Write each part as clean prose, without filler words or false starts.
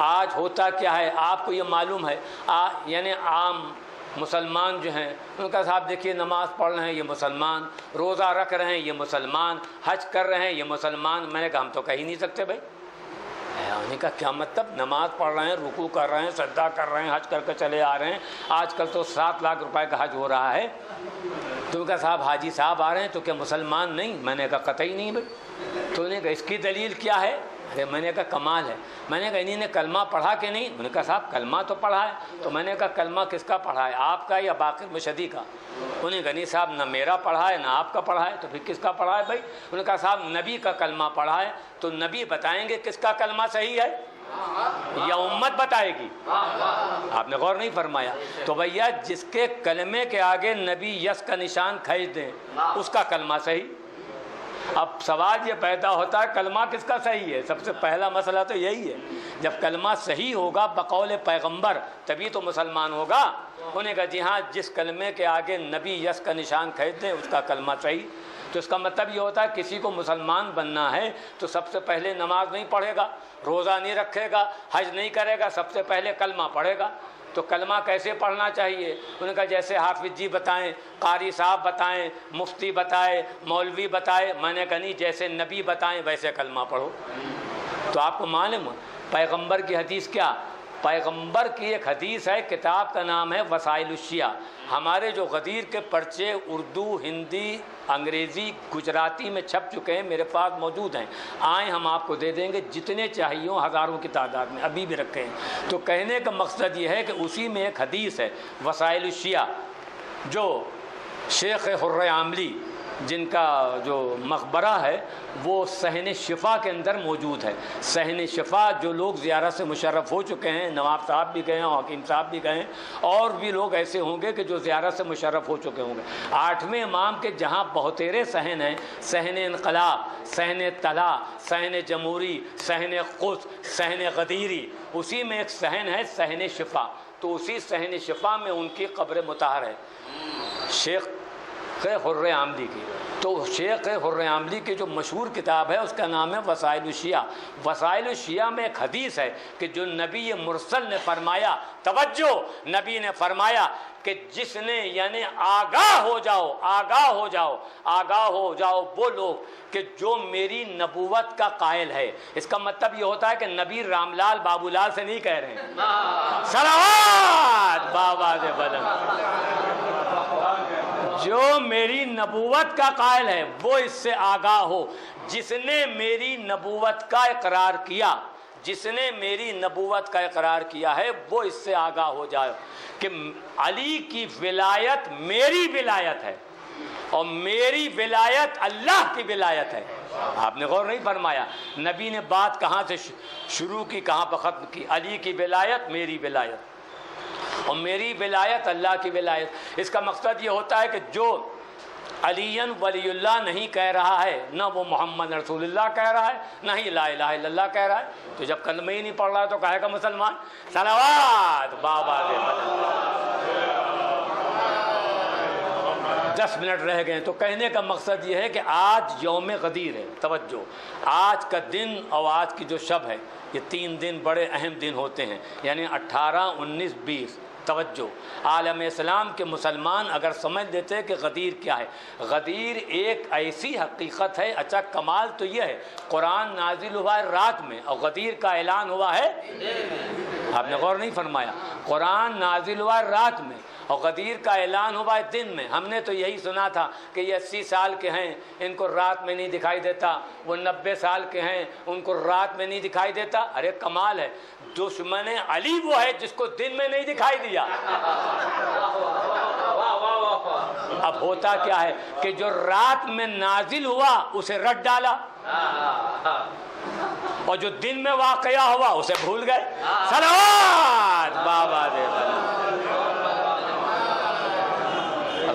آج ہوتا کیا ہے آپ کو یہ معلوم ہے، یعنی عام مسلمان جو ہیں ان کا صاحب دیکھیے نماز پڑھ رہے ہیں یہ مسلمان، روزہ رکھ رہے ہیں یہ مسلمان، حج کر رہے ہیں یہ مسلمان۔ میں نے کہا ہم تو کہہ ہی نہیں سکتے بھائی۔ انہوں نے کہا کیا مطلب؟ نماز پڑھ رہے ہیں، رکوع کر رہے ہیں، سجدہ کر رہے ہیں، حج کر کے چلے آ رہے ہیں، آج کل تو 7 لاکھ روپے کا حج ہو رہا ہے۔ تو کہا صاحب حاجی صاحب آ رہے ہیں تو کیا مسلمان نہیں؟ میں نے کہا قطعی نہیں بھائی۔ تو انہوں نے کہا اس کی دلیل کیا ہے؟ ارے میں نے کہا کمال ہے۔ میں نے کہا انہی نے کلمہ پڑھا کہ نہیں؟ انہوں نے کہا صاحب کلمہ تو پڑھا ہے۔ تو میں نے کہا کلمہ کس کا پڑھا ہے، آپ کا یا باقر مشہدی کا؟ انہوں نے کہا نہیں صاحب نہ میرا پڑھا ہے نہ آپ کا پڑھا ہے۔ تو پھر کس کا پڑھا ہے بھائی؟ انہوں نے کہا صاحب نبی کا کلمہ پڑھا ہے۔ تو نبی بتائیں گے کس کا کلمہ صحیح ہے یا امت بتائے گی؟ آپ نے غور نہیں فرمایا۔ تو بھیا جس کے کلمے کے آگے نبی یس کا نشان کھینچ دیں اس کا کلمہ صحیح۔ اب سوال یہ پیدا ہوتا ہے کلمہ کس کا صحیح ہے؟ سب سے پہلا مسئلہ تو یہی ہے، جب کلمہ صحیح ہوگا بقول پیغمبر تبھی تو مسلمان ہوگا۔ انہوں نے کہا جی ہاں جس کلمے کے آگے نبی یس کا نشان کھینچ دیں اس کا کلمہ صحیح۔ تو اس کا مطلب یہ ہوتا ہے کسی کو مسلمان بننا ہے تو سب سے پہلے نماز نہیں پڑھے گا، روزہ نہیں رکھے گا، حج نہیں کرے گا، سب سے پہلے کلمہ پڑھے گا۔ تو کلمہ کیسے پڑھنا چاہیے؟ انہوں نے کہا جیسے حافظ جی بتائیں، قاری صاحب بتائیں، مفتی بتائے، مولوی بتائے۔ میں نے کہا نہیں جیسے نبی بتائیں ویسے کلمہ پڑھو۔ تو آپ کو معلوم ہے پیغمبر کی حدیث کیا؟ پیغمبر کی ایک حدیث ہے، کتاب کا نام ہے وسائل الشیعہ۔ ہمارے جو غدیر کے پرچے اردو، ہندی، انگریزی، گجراتی میں چھپ چکے ہیں میرے پاس موجود ہیں، آئیں ہم آپ کو دے دیں گے جتنے چاہیے ہزاروں کی تعداد میں ابھی بھی رکھے ہیں۔ تو کہنے کا مقصد یہ ہے کہ اسی میں ایک حدیث ہے وسائل الشیعہ جو شیخ حر عاملی جن کا جو مقبرہ ہے وہ صحن شفا کے اندر موجود ہے۔ صحن شفا جو لوگ زیارت سے مشرف ہو چکے ہیں، نواب صاحب بھی گئے ہیں، حکیم صاحب بھی گئے ہیں، اور بھی لوگ ایسے ہوں گے کہ جو زیارت سے مشرف ہو چکے ہوں گے۔ 8ویں امام کے جہاں بہتیرے صحن ہیں، صحن انقلاب، صحن طلا، صحن جمہوری، صحن قدس، صحن غدیری، اسی میں ایک صحن ہے صحن شفا۔ تو اسی صحن شفا میں ان کی قبر مطہر ہے شیخ حر عاملی کی۔ تو شیخ حر عاملی کی جو مشہور کتاب ہے اس کا نام ہے وسائل الشیعہ۔ وسائل الشیعہ میں ایک حدیث ہے کہ جو نبی مرسل نے فرمایا، توجہ، نبی نے فرمایا کہ جس نے یعنی آگاہ ہو جاؤ، آگاہ ہو جاؤ، آگاہ ہو جاؤ وہ لوگ کہ جو میری نبوت کا قائل ہے۔ اس کا مطلب یہ ہوتا ہے کہ نبی رام لال بابو لال سے نہیں کہہ رہے ہیں، صلوات بابا دے بلند، جو میری نبوت کا قائل ہے وہ اس سے آگاہ ہو۔ جس نے میری نبوت کا اقرار کیا، جس نے میری نبوت کا اقرار کیا ہے وہ اس سے آگاہ ہو جائے کہ علی کی ولایت میری ولایت ہے اور میری ولایت اللہ کی ولایت ہے۔ آپ نے غور نہیں فرمایا نبی نے بات کہاں سے شروع کی کہاں پر ختم کی؟ علی کی ولایت میری ولایت اور میری ولایت اللہ کی ولایت۔ اس کا مقصد یہ ہوتا ہے کہ جو علی ولی اللہ نہیں کہہ رہا ہے نہ وہ محمد رسول اللہ کہہ رہا ہے نہ ہی لا الہ الا اللہ کہہ رہا ہے، تو جب کلمہ ہی نہیں پڑھ رہا ہے تو کہے گا مسلمان؟ صلوات بابا دے بلند۔ 10 منٹ رہ گئے تو کہنے کا مقصد یہ ہے کہ آج یوم غدیر ہے۔ توجہ، آج کا دن اور آج کی جو شب ہے یہ 3 دن بڑے اہم دن ہوتے ہیں، یعنی 18، 19، 20۔ توجہ، عالم اسلام کے مسلمان اگر سمجھ لیتے کہ غدیر کیا ہے، غدیر ایک ایسی حقیقت ہے۔ اچھا کمال تو یہ ہے قرآن نازل ہوا ہے رات میں اور غدیر کا اعلان ہوا ہے، آپ نے غور نہیں فرمایا، قرآن نازل ہوا ہے رات میں اور غدیر کا اعلان ہوا ہے دن میں۔ ہم نے تو یہی سنا تھا کہ یہ 80 سال کے ہیں ان کو رات میں نہیں دکھائی دیتا، وہ 90 سال کے ہیں ان کو رات میں نہیں دکھائی دیتا۔ ارے کمال ہے، دشمن علی وہ ہے جس کو دن میں نہیں دکھائی دیا۔ اب ہوتا کیا ہے کہ جو رات میں نازل ہوا اسے رٹ ڈالا اور جو دن میں واقعہ ہوا اسے بھول گئے۔ صلوات بابا دے بلند۔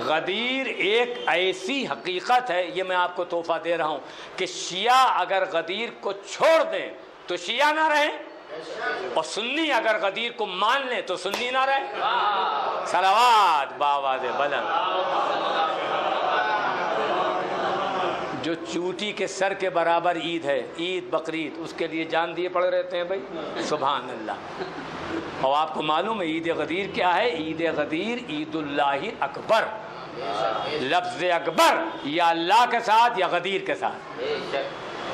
غدیر ایک ایسی حقیقت ہے، یہ میں آپ کو تحفہ دے رہا ہوں کہ شیعہ اگر غدیر کو چھوڑ دیں تو شیعہ نہ رہیں اور سنی اگر غدیر کو مان لیں تو سنی نہ رہیں۔ صلوات بابا دے بلند۔ جو چوٹی کے سر کے برابر عید ہے، عید بقرعید، اس کے لیے جان دیے پڑے رہتے ہیں بھائی، سبحان اللہ۔ اور آپ کو معلوم ہے عید غدیر کیا ہے؟ عید غدیر عید اللہ اکبر، لفظ اکبر یا اللہ کے ساتھ یا غدیر کے ساتھ،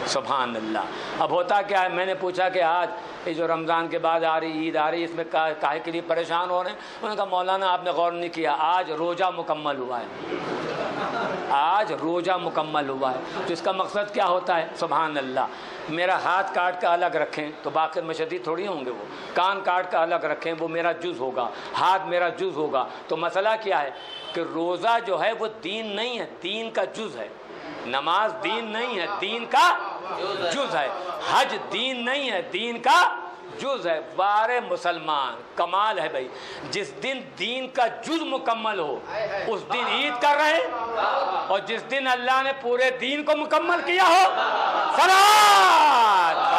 سبحان اللہ۔ اب ہوتا کیا ہے، میں نے پوچھا کہ آج یہ جو رمضان کے بعد آ رہی عید آ رہی، اس میں کاہے کے لیے پریشان ہو رہے ہیں؟ انہوں نے کہا مولانا آپ نے غور نہیں کیا، آج روزہ مکمل ہوا ہے، آج روزہ مکمل ہوا ہے۔ تو اس کا مقصد کیا ہوتا ہے؟ سبحان اللہ، میرا ہاتھ کاٹ کا الگ رکھیں تو باقی میں شدید تھوڑی ہوں گے، وہ کان کاٹ کا الگ رکھیں وہ میرا جز ہوگا، ہاتھ میرا جز ہوگا۔ تو مسئلہ کیا ہے کہ روزہ جو ہے وہ دین نہیں ہے، دین کا جز ہے۔ نماز دین نہیں ہے، دین کا جز ہے۔ حج دین نہیں ہے، دین کا جز ہے۔ بارے مسلمان، کمال ہے بھائی، جس دن دین کا جز مکمل ہو اس دن عید کر رہے، اور جس دن اللہ نے پورے دین کو مکمل کیا ہو صلوات۔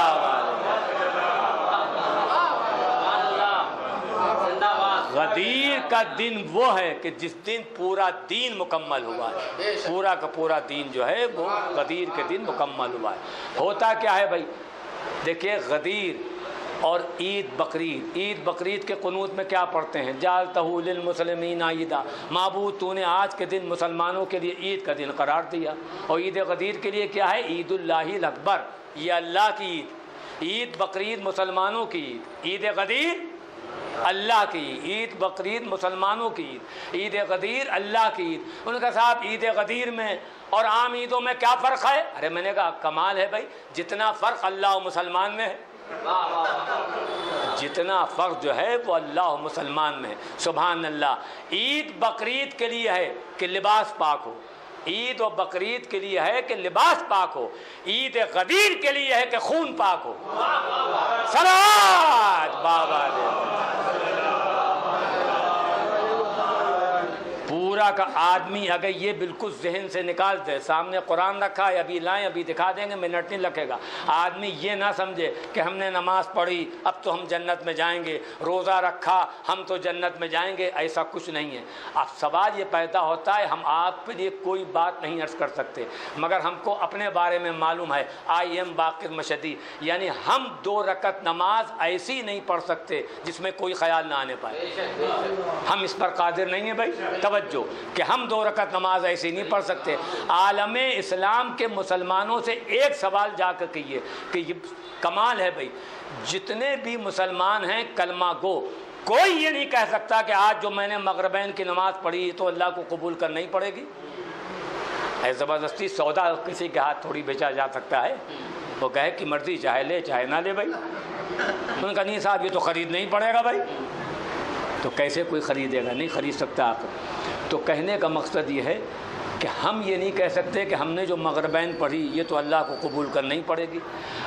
غدیر کا دن وہ ہے کہ جس دن پورا دین مکمل ہوا ہے، پورا کا پورا دین جو ہے وہ غدیر کے دن مکمل ہوا ہے۔ ہوتا کیا ہے بھائی، دیکھیے غدیر اور عید بقرعید، عید بقرعید کے قنوت میں کیا پڑھتے ہیں؟ جعلتہ للمسلمین عیدا، معبود تو نے آج کے دن مسلمانوں کے لیے عید کا دن قرار دیا۔ اور عید غدیر کے لیے کیا ہے؟ عید اللہ الاکبر، یہ اللہ کی عید۔ عید بقرعید مسلمانوں کی عید، عید غدیر اللہ کی عید، بقرعید مسلمانوں کی عید، عید غدیر اللہ کی عید۔ ان کا صاحب عید غدیر میں اور عام عیدوں میں کیا فرق ہے؟ ارے میں نے کہا کمال ہے بھائی، جتنا فرق اللہ و مسلمان میں ہے، جتنا فرق جو ہے وہ اللہ و مسلمان میں ہے، سبحان اللہ۔ عید بقرعید کے لیے ہے کہ لباس پاک ہو، عید و بقرعید کے لیے ہے کہ لباس پاک ہو، عید غدیر کے لیے ہے کہ خون پاک ہو۔ صلوات بابا دے۔ پورا کا آدمی اگر یہ بالکل ذہن سے نکال دے، سامنے قرآن رکھا ہے، ابھی لائیں ابھی دکھا دیں گے، منٹ نہیں لگے گا، آدمی یہ نہ سمجھے کہ ہم نے نماز پڑھی اب تو ہم جنت میں جائیں گے، روزہ رکھا ہم تو جنت میں جائیں گے، ایسا کچھ نہیں ہے۔ اب سوال یہ پیدا ہوتا ہے، ہم آپ کے لیے کوئی بات نہیں عرض کر سکتے، مگر ہم کو اپنے بارے میں معلوم ہے، آئی ایم باقر مشدی، یعنی ہم 2 رکعت نماز ایسی نہیں پڑھ سکتے جس میں کوئی خیال نہ آنے پائے، ہم اس پر قادر نہیں ہیں بھائی، توجہ، کہ ہم 2 رکعت نماز ایسی نہیں پڑھ سکتے۔ عالم اسلام کے مسلمانوں سے ایک سوال جا کر کیے کہ یہ کمال ہے بھائی، جتنے بھی مسلمان ہیں کلمہ گو، کوئی یہ نہیں کہہ سکتا کہ آج جو میں نے مغربین کی نماز پڑھی تو اللہ کو قبول کرنا ہی پڑے گی۔ اے زبردستی سودا کسی کے ہاتھ تھوڑی بیچا جا سکتا ہے، وہ کہے کہ مرضی چاہے لے چاہے نہ لے بھائی۔ انہوں نے کہا نہیں صاحب یہ تو خرید نہیں پڑے گا بھائی، تو کیسے کوئی خریدے گا؟ نہیں خرید سکتا آپ۔ تو کہنے کا مقصد یہ ہے کہ ہم یہ نہیں کہہ سکتے کہ ہم نے جو مغربین پڑھی یہ تو اللہ کو قبول کرنا ہی پڑے گی۔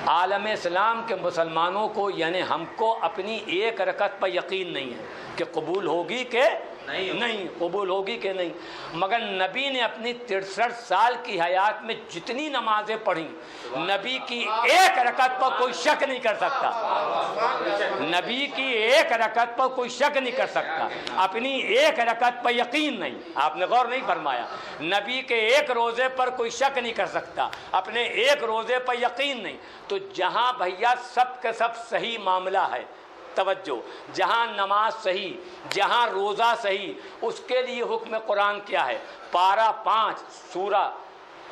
عالم اسلام کے مسلمانوں کو یعنی ہم کو اپنی 1 رکعت پر یقین نہیں ہے کہ قبول ہوگی کہ نہیں، قبول ہوگی کہ نہیں، مگر نبی نے اپنی 63 سال کی حیات میں جتنی نمازیں پڑھیں، نبی کی 1 رکعت پر کوئی شک نہیں کر سکتا، نبی کی 1 رکعت پر کوئی شک نہیں کر سکتا، اپنی 1 رکعت پر یقین نہیں۔ آپ نے غور نہیں فرمایا، نبی کے 1 روزے پر کوئی شک نہیں کر سکتا، اپنے 1 روزے پر یقین نہیں۔ تو جہاں بھیا سب کے سب صحیح معاملہ ہے، توجہ، جہاں نماز صحیح، جہاں روزہ صحیح، اس کے لیے حکم قرآن کیا ہے؟ پارہ 5 سورہ،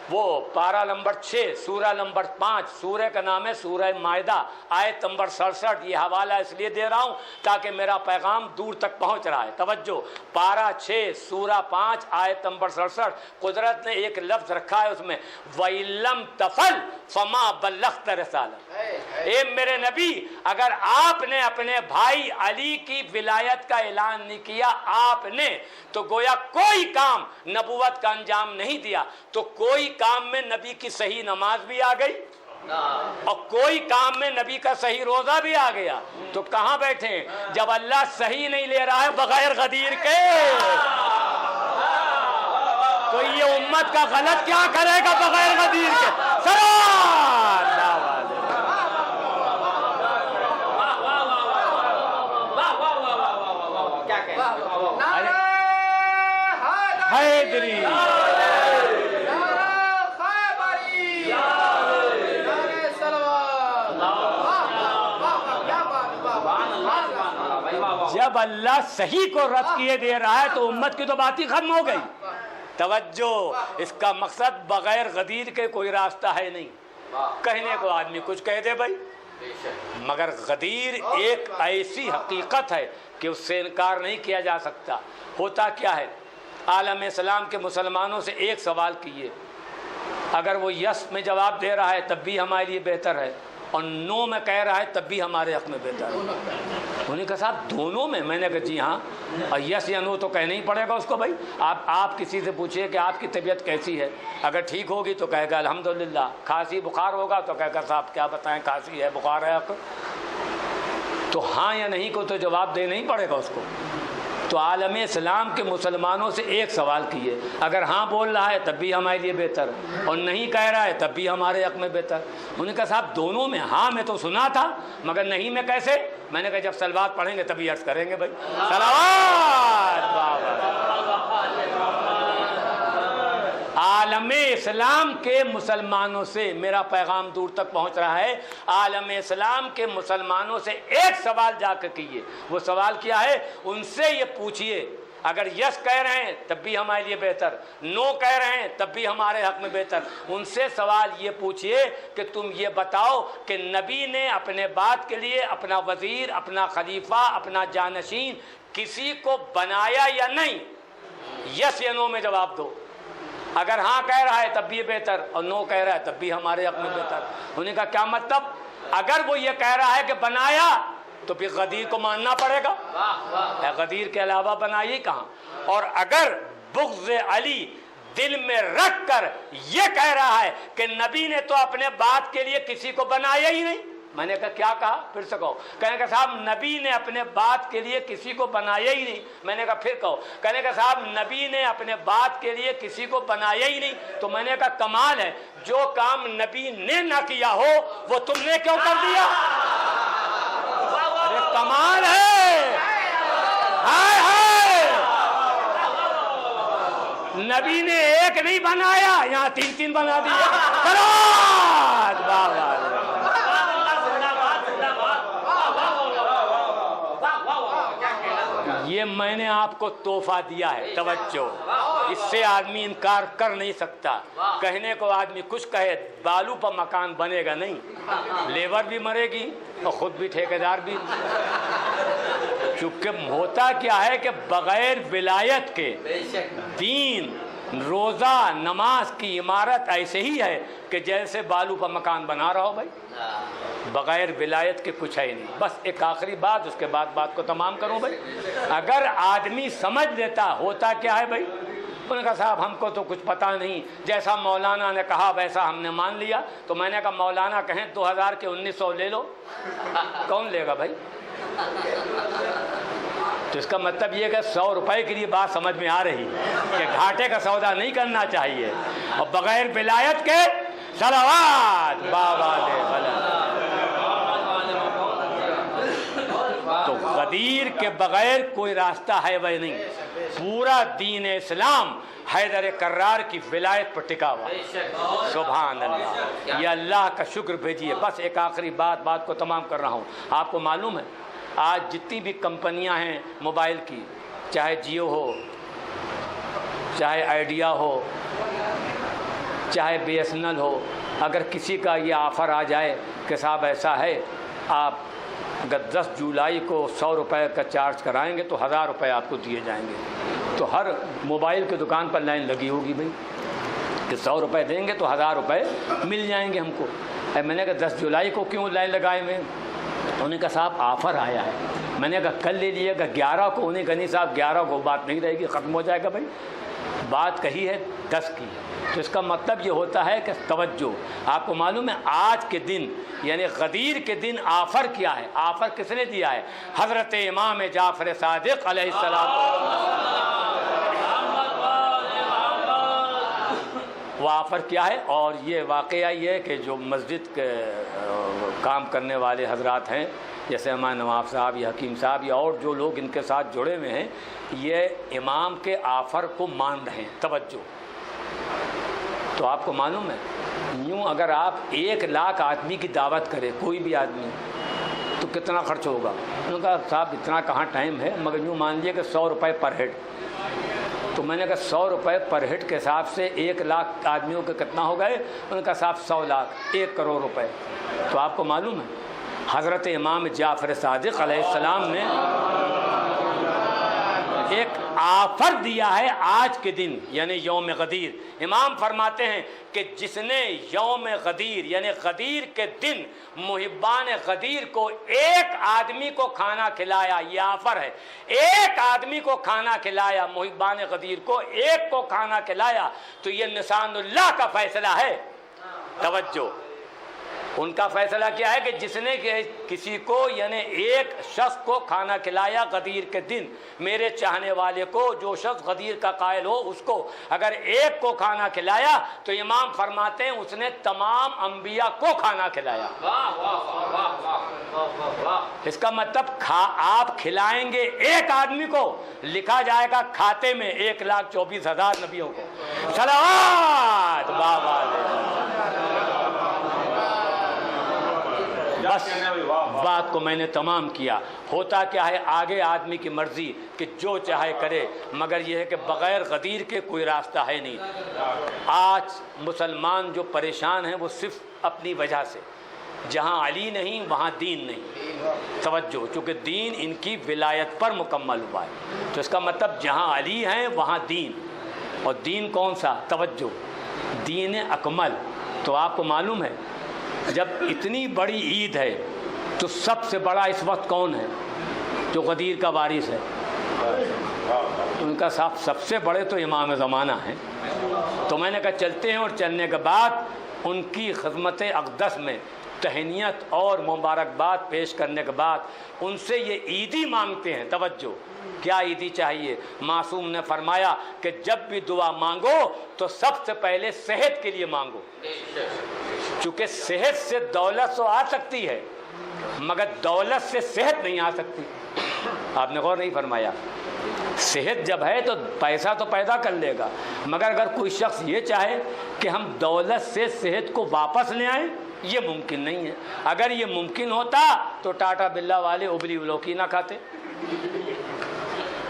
وہ پارہ نمبر 6 سورہ نمبر 5، سورہ کا نام ہے سورہ مائدہ، آیت نمبر 67۔ یہ حوالہ اس لیے دے رہا ہوں تاکہ میرا پیغام دور تک پہنچ رہا ہے، توجہ، پارہ 6 سورہ 5 آیت نمبر 67۔ قدرت نے ایک لفظ رکھا ہے اس میں، وَإِلَّمْ تَفْعَلْ فَمَا بَلَّغْتَ رِسَالَتَهُ، اے میرے نبی اگر آپ نے اپنے بھائی علی کی ولایت کا اعلان نہیں کیا آپ نے، تو گویا کوئی کام نبوت کا انجام نہیں دیا، تو کوئی کام میں نبی کی صحیح نماز بھی آ گئی اور کوئی کام میں نبی کا صحیح روزہ بھی آ گیا، تو کہاں بیٹھے ہیں جب اللہ صحیح نہیں لے رہا ہے بغیر غدیر کے، تو یہ امت کا غلط کیا کرے گا بغیر غدیر کے؟ صلوات حیدری جب اللہ صحیح کو رد کیے دے رہا ہے تو امت کی تو بات ہی ختم ہو گئی. توجہ, اس کا مقصد بغیر غدیر کے کوئی راستہ ہے نہیں. کہنے کو آدمی کچھ کہہ دے بھائی, مگر غدیر ایک ایسی حقیقت ہے کہ اس سے انکار نہیں کیا جا سکتا. ہوتا کیا ہے, عالم اسلام کے مسلمانوں سے ایک سوال کیے, اگر وہ یس میں جواب دے رہا ہے تب بھی ہمارے لیے بہتر ہے, اور نو میں کہہ رہا ہے تب بھی ہمارے حق میں بہتر ہے. انہوں نے کہا صاحب دونوں میں. میں نے کہا جی ہاں, اور یس یا نو تو کہنا ہی پڑے گا اس کو بھائی. آپ کسی سے پوچھئے کہ آپ کی طبیعت کیسی ہے, اگر ٹھیک ہوگی تو کہے گا الحمدللہ. کھانسی بخار ہوگا تو کہے گا صاحب کیا بتائیں, کھانسی ہے, بخار ہے. تو ہاں یا نہیں کو تو جواب دینا ہی پڑے گا اس کو. تو عالم اسلام کے مسلمانوں سے ایک سوال کیے, اگر ہاں بول رہا ہے تب بھی ہمارے لیے بہتر, اور نہیں کہہ رہا ہے تب بھی ہمارے حق میں بہتر. انہوں نے کہا صاحب دونوں میں. ہاں میں تو سنا تھا, مگر نہیں میں کیسے؟ میں نے کہا جب صلوات پڑھیں گے تبھی عرض کریں گے بھائی. صلوات. عالم اسلام کے مسلمانوں سے میرا پیغام دور تک پہنچ رہا ہے. عالم اسلام کے مسلمانوں سے ایک سوال جا کر کیے. وہ سوال کیا ہے, ان سے یہ پوچھئے اگر یس کہہ رہے ہیں تب بھی ہمارے لیے بہتر, نو کہہ رہے ہیں تب بھی ہمارے حق میں بہتر. ان سے سوال یہ پوچھئے کہ تم یہ بتاؤ کہ نبی نے اپنے بات کے لیے اپنا وزیر, اپنا خلیفہ, اپنا جانشین کسی کو بنایا یا نہیں؟ یس یا نو میں جواب دو. اگر ہاں کہہ رہا ہے تب بھی بہتر, اور نو کہہ رہا ہے تب بھی ہمارے حق میں بہتر. انہوں نے کہا کیا مطلب؟ اگر وہ یہ کہہ رہا ہے کہ بنایا تو پھر غدیر کو ماننا پڑے گا. غدیر کے علاوہ بنائی کہاں؟ اور اگر بغض علی دل میں رکھ کر یہ کہہ رہا ہے کہ نبی نے تو اپنے بات کے لیے کسی کو بنایا ہی نہیں. میں نے کہا کیا کہا, پھر سے کہو. کہنے کا صاحب نبی نے اپنے بات کے لیے کسی کو بنایا ہی نہیں. میں نے کہا پھر کہو. کہنے کا صاحب نبی نے اپنے بات کے لیے کسی کو بنایا ہی نہیں. تو میں نے کہا کمال ہے, جو کام نبی نے نہ کیا ہو وہ تم نے کیوں کر دیا؟ ارے کمال ہے. ہائے ہائے, نبی نے ایک نہیں بنایا, یہاں تین تین بنا دیا. یہ میں نے آپ کو تحفہ دیا ہے. توجہ, اس سے آدمی انکار کر نہیں سکتا. کہنے کو آدمی کچھ کہے, بالو پر مکان بنے گا نہیں. لیبر بھی مرے گی اور خود بھی ٹھیکیدار بھی. چونکہ ہوتا کیا ہے کہ بغیر ولایت کے دین, روزہ, نماز کی عمارت ایسے ہی ہے کہ جیسے بالو پر مکان بنا رہا ہو بھائی. بغیر ولایت کے کچھ ہے نہیں. بس ایک آخری بات, اس کے بعد بات کو تمام کروں بھائی. اگر آدمی سمجھ لیتا, ہوتا کیا ہے بھائی, انہوں نے کہا صاحب ہم کو تو کچھ پتہ نہیں, جیسا مولانا نے کہا ویسا ہم نے مان لیا. تو میں نے کہا مولانا کہیں 2000 کے 1900 لے لو. کون لے گا بھائی؟ تو اس کا مطلب یہ کہ 100 روپے کے لیے بات سمجھ میں آ رہی کہ گھاٹے کا سودا نہیں کرنا چاہیے. اور بغیر ولایت کے صلوات بابا دے غلط. تو غدیر کے بغیر کوئی راستہ ہے وہ نہیں. پورا دین اسلام حیدر کرار کی ولایت پر ٹکا ہوا. سبحان اللہ, یہ اللہ کا شکر بھیجیے. بس ایک آخری بات کو تمام کر رہا ہوں. آپ کو معلوم ہے آج جتنی بھی کمپنیاں ہیں موبائل کی, چاہے جیو ہو, چاہے آئیڈیا ہو, چاہے بی ایس این ایل ہو, اگر کسی کا یہ آفر آ جائے کہ صاحب ایسا ہے آپ اگر 10 جولائی کو 100 روپے کا چارج کرائیں گے تو 1000 روپے آپ کو دیے جائیں گے. تو ہر موبائل کی دکان پر لائن لگی ہوگی بھائی کہ 100 روپے دیں گے تو 1000 روپے مل جائیں گے ہم کو. میں نے کہا 10 جولائی کو کیوں لائن لگائے ہوئے؟ انہوں نے کہا صاحب آفر آیا ہے. میں نے کہا کل لے لیے گا 11 کو. انہیں کہا نہیں صاحب 11 کو بات نہیں رہے گی, ختم ہو جائے گا بھائی. بات کہی ہے 10 کی. تو اس کا مطلب یہ ہوتا ہے کہ توجہ, آپ کو معلوم ہے آج کے دن یعنی غدیر کے دن آفر کیا ہے؟ آفر کس نے دیا ہے؟ حضرت امام جعفر صادق علیہ السلام. وہ آفر کیا ہے؟ اور یہ واقعہ یہ ہے کہ جو مسجد کے کام کرنے والے حضرات ہیں جیسے ہمارے نواب صاحب یا حکیم صاحب یا اور جو لوگ ان کے ساتھ جڑے ہوئے ہیں, یہ امام کے آفر کو مان رہے ہیں. توجہ, تو آپ کو معلوم ہے یوں اگر آپ 1 لاکھ آدمی کی دعوت کرے, کوئی بھی آدمی, تو کتنا خرچ ہوگا؟ انہوں نے کہا صاحب اتنا کہاں ٹائم ہے، مگر یوں مان لیے کہ 100 روپے پر ہیڈ. تو میں نے کہا 100 روپے پر ہیڈ کے حساب سے 1 لاکھ آدمیوں کے کتنا ہو گئے؟ انہوں نے کہا صاحب 100 لاکھ 1 کروڑ روپے. تو آپ کو معلوم ہے حضرت امام جعفر صادق علیہ السلام نے ایک آفر دیا ہے آج کے دن یعنی یوم غدیر. امام فرماتے ہیں کہ جس نے یوم غدیر یعنی غدیر کے دن محبان غدیر کو ایک آدمی کو کھانا کھلایا، یہ آفر ہے، ایک آدمی کو کھانا کھلایا، محبان غدیر کو ایک کو کھانا کھلایا تو یہ نشان اللہ کا فیصلہ ہے. توجہ، ان کا فیصلہ کیا ہے کہ جس نے کسی کو یعنی ایک شخص کو کھانا کھلایا غدیر کے دن، میرے چاہنے والے کو، جو شخص غدیر کا قائل ہو اس کو اگر ایک کو کھانا کھلایا تو امام فرماتے ہیں اس نے تمام انبیاء کو کھانا کھلایا. اس کا مطلب آپ کھلائیں گے ایک آدمی کو، لکھا جائے گا کھاتے میں 1,24,000 نبیوں کو. صلوات بابا بس بات کو میں نے تمام کیا. ہوتا کیا ہے آگے آدمی کی مرضی کہ جو چاہے کرے، مگر یہ ہے کہ بغیر غدیر کے کوئی راستہ ہے نہیں. آج مسلمان جو پریشان ہیں وہ صرف اپنی وجہ سے، جہاں علی نہیں وہاں دین نہیں. توجہ، چونکہ دین ان کی ولایت پر مکمل ہوا ہے تو اس کا مطلب جہاں علی ہیں وہاں دین. اور دین کون سا؟ توجہ، دین اکمل. تو آپ کو معلوم ہے جب اتنی بڑی عید ہے تو سب سے بڑا اس وقت کون ہے؟ جو غدیر کا وارث ہے. ان کا سب سے بڑے تو امام زمانہ ہیں. تو میں نے کہا چلتے ہیں، اور چلنے کے بعد ان کی خدمت اقدس میں تہنیت اور مبارکباد پیش کرنے کے بعد ان سے یہ عیدی مانگتے ہیں. توجہ، کیا عیدی چاہیے؟ معصوم نے فرمایا کہ جب بھی دعا مانگو تو سب سے پہلے صحت کے لیے مانگو، چونکہ صحت سے دولت تو آ سکتی ہے مگر دولت سے صحت نہیں آ سکتی. آپ نے غور نہیں فرمایا؟ صحت جب ہے تو پیسہ تو پیدا کر لے گا، مگر اگر کوئی شخص یہ چاہے کہ ہم دولت سے صحت کو واپس لے آئیں، یہ ممکن نہیں ہے. اگر یہ ممکن ہوتا تو ٹاٹا برلا والے ابلی لوکی نہ کھاتے.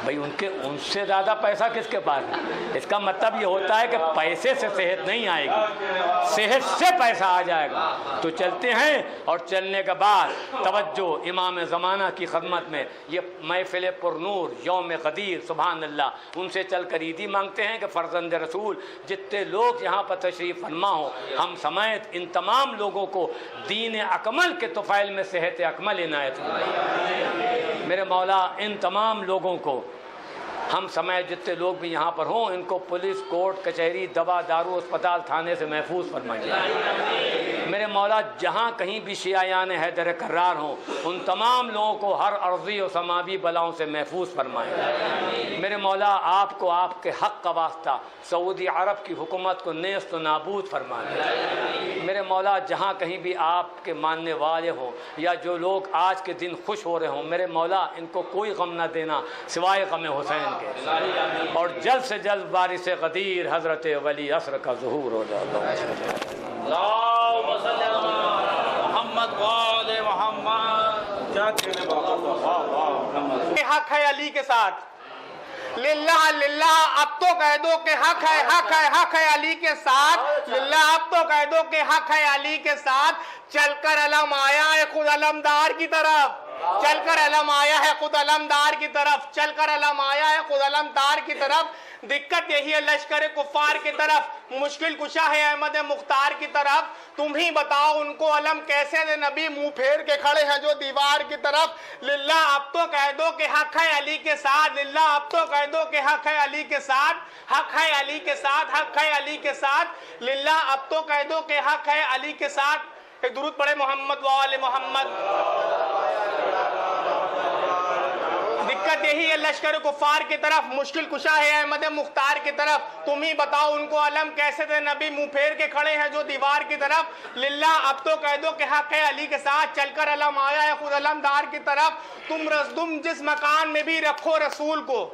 بھائی ان سے زیادہ پیسہ کس کے پاس ہے؟ اس کا مطلب یہ ہوتا ہے کہ پیسے سے صحت نہیں آئے گی، صحت سے پیسہ آ جائے گا. تو چلتے ہیں، اور چلنے کے بعد توجہ، امام زمانہ کی خدمت میں یہ محفل پر نور یوم غدیر، سبحان اللہ، ان سے چل کر عیدی مانگتے ہیں کہ فرزند رسول جتنے لوگ یہاں پر تشریف فرما ہوں، ہم سمیت ان تمام لوگوں کو دین اکمل کے طفیل میں صحت اکمل عنایت فرمائے. میرے مولا ان تمام لوگوں کو، ہم سمیت جتنے لوگ بھی یہاں پر ہوں، ان کو پولیس، کورٹ، کچہری، دوا دارو، اسپتال، تھانے سے محفوظ فرمائیے. میرے مولا جہاں کہیں بھی شیعیان حیدر کرار ہوں، ان تمام لوگوں کو ہر عرضی و سماوی بلاؤں سے محفوظ فرمائیں. میرے مولا آپ کو آپ کے حق کا واسطہ سعودی عرب کی حکومت کو نیست و نابود فرمائیں. میرے مولا جہاں کہیں بھی آپ کے ماننے والے ہوں یا جو لوگ آج کے دن خوش ہو رہے ہوں، میرے مولا ان کو کوئی غم نہ دینا سوائے غم حسین کے. اور جلد سے جلد وارث غدیر حضرت ولی عصر کا ظہور ہو جائے. اللہم صلی اللہ محمد وآل محمد. حق ہے علی کے ساتھ، للہ للہ اب تو کہہ دو کہ حق ہے، حق ہے، حق ہے علی کے ساتھ. للہ اب تو کہہ دو کہ حق ہے علی کے ساتھ. چل کر علم آیا ہے خود علمدار کی طرف، چل کر علم آیا ہے خود علمدار کی طرف، چل کر علم آیا ہے خود علمدار کی طرف. دقت یہی ہے لشکر کفار کی طرف، مشکل کشا ہے احمد مختار کی طرف. تم ہی بتاؤ ان کو علم کیسے دے، نبی منہ پھیر کے کھڑے ہیں جو دیوار کی طرف. للہ اب تو کہہ دو کہ حق ہے علی کے ساتھ، للہ اب تو کہہ دو کہ حق ہے علی کے ساتھ، حق ہے علی کے ساتھ، حق ہے علی کے ساتھ. للہ اب تو کہہ دو کہ حق ہے علی کے ساتھ. ایک درود پڑھے محمد وآل محمد. دقت یہی ہے لشکر کفار کی طرف، مشکل کشا ہے احمد مختار کی طرف. تم ہی بتاؤ ان کو علم کیسے دے، نبی منہ پھیر کے کھڑے ہیں جو دیوار کی طرف. للہ اب تو کہہ دو کہ حق ہے علی کے ساتھ، چل کر علم آیا ہے خود علمدار کی طرف. تم جس مکان میں بھی رکھو رسول کو،